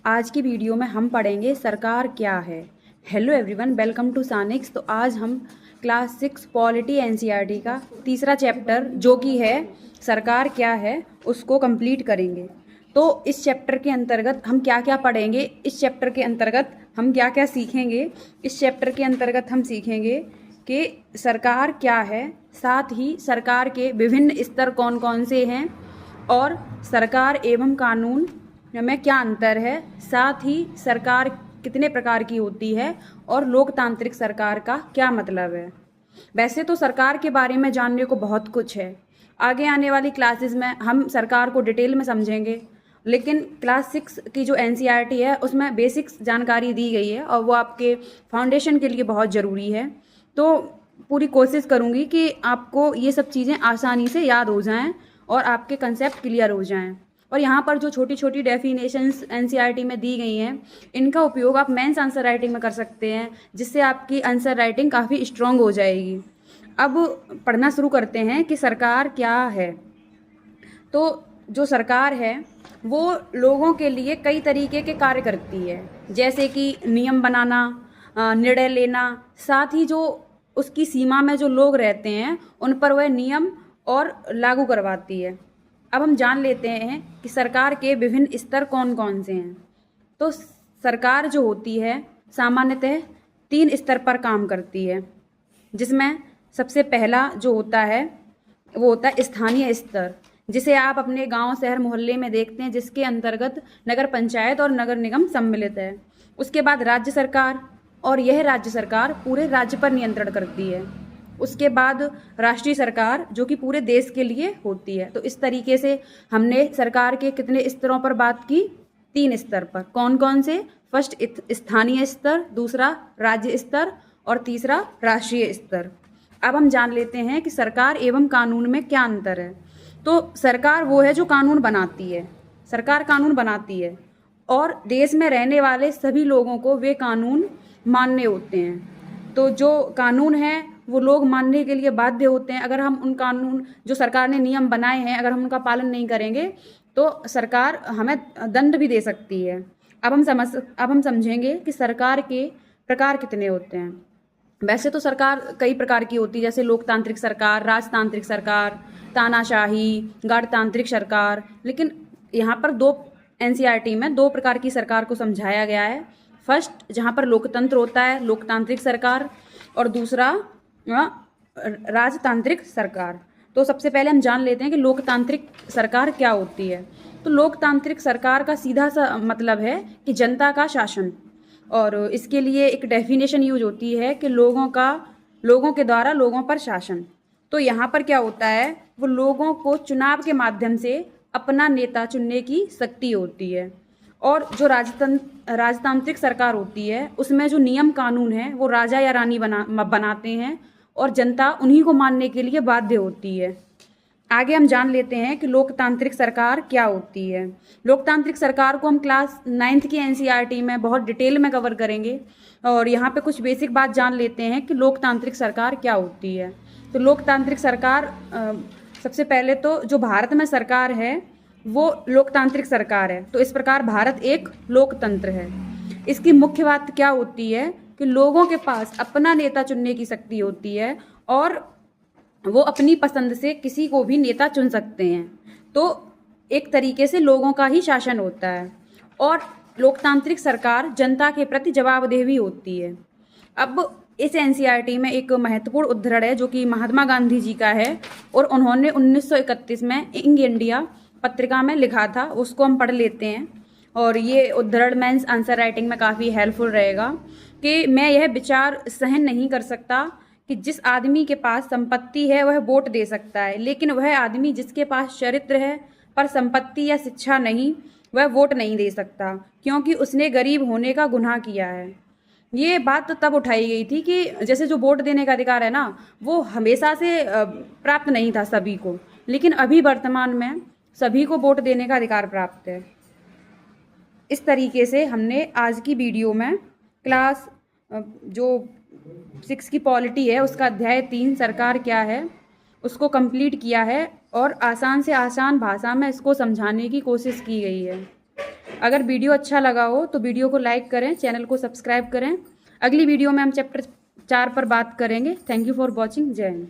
आज की वीडियो में हम पढ़ेंगे सरकार क्या है। Hello everyone, welcome to Sanix. तो आज हम क्लास 6 पॉलिटी एनसीईआरटी का तीसरा चैप्टर जो कि है सरकार क्या है उसको कंप्लीट करेंगे। तो इस चैप्टर के अंतर्गत हम क्या क्या पढ़ेंगे, इस चैप्टर के अंतर्गत हम क्या क्या सीखेंगे। इस चैप्टर के अंतर्गत हम सीखेंगे कि सरकार क्या है, साथ ही सरकार के विभिन्न स्तर कौन कौन से हैं और सरकार एवं कानून में क्या अंतर है, साथ ही सरकार कितने प्रकार की होती है और लोकतांत्रिक सरकार का क्या मतलब है। वैसे तो सरकार के बारे में जानने को बहुत कुछ है, आगे आने वाली क्लासेस में हम सरकार को डिटेल में समझेंगे, लेकिन क्लास 6 की जो एनसीईआरटी है उसमें बेसिक्स जानकारी दी गई है और वो आपके फाउंडेशन के लिए बहुत ज़रूरी है। तो पूरी कोशिश करूँगी कि आपको ये सब चीज़ें आसानी से याद हो जाएं और आपके कंसेप्ट क्लियर हो जाएं। और यहाँ पर जो छोटी छोटी डेफिनेशंस एनसीईआरटी में दी गई हैं, इनका उपयोग आप मेंस आंसर राइटिंग में कर सकते हैं, जिससे आपकी आंसर राइटिंग काफ़ी स्ट्रॉन्ग हो जाएगी। अब पढ़ना शुरू करते हैं कि सरकार क्या है। तो जो सरकार है वो लोगों के लिए कई तरीके के कार्य करती है, जैसे कि नियम बनाना, निर्णय लेना, साथ ही जो उसकी सीमा में जो लोग रहते हैं उन पर वह नियम और लागू करवाती है। अब हम जान लेते हैं कि सरकार के विभिन्न स्तर कौन कौन से हैं। तो सरकार जो होती है सामान्यतः 3 स्तर पर काम करती है, जिसमें सबसे पहला जो होता है वो होता है स्थानीय स्तर, जिसे आप अपने गांव, शहर, मोहल्ले में देखते हैं, जिसके अंतर्गत नगर पंचायत और नगर निगम सम्मिलित है। उसके बाद राज्य सरकार, और यह राज्य सरकार पूरे राज्य पर नियंत्रण करती है। उसके बाद राष्ट्रीय सरकार जो कि पूरे देश के लिए होती है। तो इस तरीके से हमने सरकार के कितने स्तरों पर बात की, 3 स्तर पर। कौन कौन से? फर्स्ट स्थानीय स्तर, दूसरा राज्य स्तर और तीसरा राष्ट्रीय स्तर। अब हम जान लेते हैं कि सरकार एवं कानून में क्या अंतर है। तो सरकार वो है जो कानून बनाती है, सरकार कानून बनाती है और देश में रहने वाले सभी लोगों को वे कानून मानने होते हैं। तो जो कानून है वो लोग मानने के लिए बाध्य होते हैं। अगर हम उन कानून जो सरकार ने नियम बनाए हैं अगर हम उनका पालन नहीं करेंगे तो सरकार हमें दंड भी दे सकती है। अब हम समझेंगे कि सरकार के प्रकार कितने होते हैं। वैसे तो सरकार कई प्रकार की होती है, जैसे लोकतांत्रिक सरकार, राजतांत्रिक सरकार, तानाशाही, गणतांत्रिक सरकार। लेकिन यहाँ पर एनसीईआरटी में 2 प्रकार की सरकार को समझाया गया है। फर्स्ट जहाँ पर लोकतंत्र होता है, लोकतांत्रिक सरकार, और दूसरा राजतांत्रिक सरकार। तो सबसे पहले हम जान लेते हैं कि लोकतांत्रिक सरकार क्या होती है। तो लोकतांत्रिक सरकार का सीधा सा मतलब है कि जनता का शासन, और इसके लिए एक डेफिनेशन यूज होती है कि लोगों के द्वारा लोगों पर शासन। तो यहाँ पर क्या होता है, वो लोगों को चुनाव के माध्यम से अपना नेता चुनने की शक्ति होती है। और जो राजतांत्रिक सरकार होती है उसमें जो नियम कानून है वो राजा या रानी बनाते हैं और जनता उन्हीं को मानने के लिए बाध्य होती है। आगे हम जान लेते हैं कि लोकतांत्रिक सरकार क्या होती है। लोकतांत्रिक सरकार को हम क्लास 9th की एनसीईआरटी में बहुत डिटेल में कवर करेंगे, और यहाँ पे कुछ बेसिक बात जान लेते हैं कि लोकतांत्रिक सरकार क्या होती है। तो लोकतांत्रिक सरकार, सबसे पहले तो जो भारत में सरकार है वो लोकतांत्रिक सरकार है। तो इस प्रकार भारत एक लोकतंत्र है। इसकी मुख्य बात क्या होती है कि लोगों के पास अपना नेता चुनने की शक्ति होती है और वो अपनी पसंद से किसी को भी नेता चुन सकते हैं। तो एक तरीके से लोगों का ही शासन होता है और लोकतांत्रिक सरकार जनता के प्रति जवाबदेह भी होती है। अब इस एनसीईआरटी में एक महत्वपूर्ण उद्धरण है जो कि महात्मा गांधी जी का है, और उन्होंने 1931 में यंग इंडिया पत्रिका में लिखा था। उसको हम पढ़ लेते हैं, और ये उद्धरण मेंस आंसर राइटिंग में काफ़ी हेल्पफुल रहेगा। कि मैं यह विचार सहन नहीं कर सकता कि जिस आदमी के पास संपत्ति है वह वोट दे सकता है, लेकिन वह आदमी जिसके पास चरित्र है पर संपत्ति या शिक्षा नहीं, वह वोट नहीं दे सकता, क्योंकि उसने गरीब होने का गुनाह किया है। ये बात तो तब उठाई गई थी कि जैसे जो वोट देने का अधिकार है ना, वो हमेशा से प्राप्त नहीं था सभी को, लेकिन अभी वर्तमान में सभी को वोट देने का अधिकार प्राप्त है। इस तरीके से हमने आज की वीडियो में क्लास जो 6 की पॉलिटी है उसका अध्याय 3 सरकार क्या है उसको कंप्लीट किया है, और आसान से आसान भाषा में इसको समझाने की कोशिश की गई है। अगर वीडियो अच्छा लगा हो तो वीडियो को लाइक करें, चैनल को सब्सक्राइब करें। अगली वीडियो में हम चैप्टर 4 पर बात करेंगे। Thank you for watching. जय हिंद।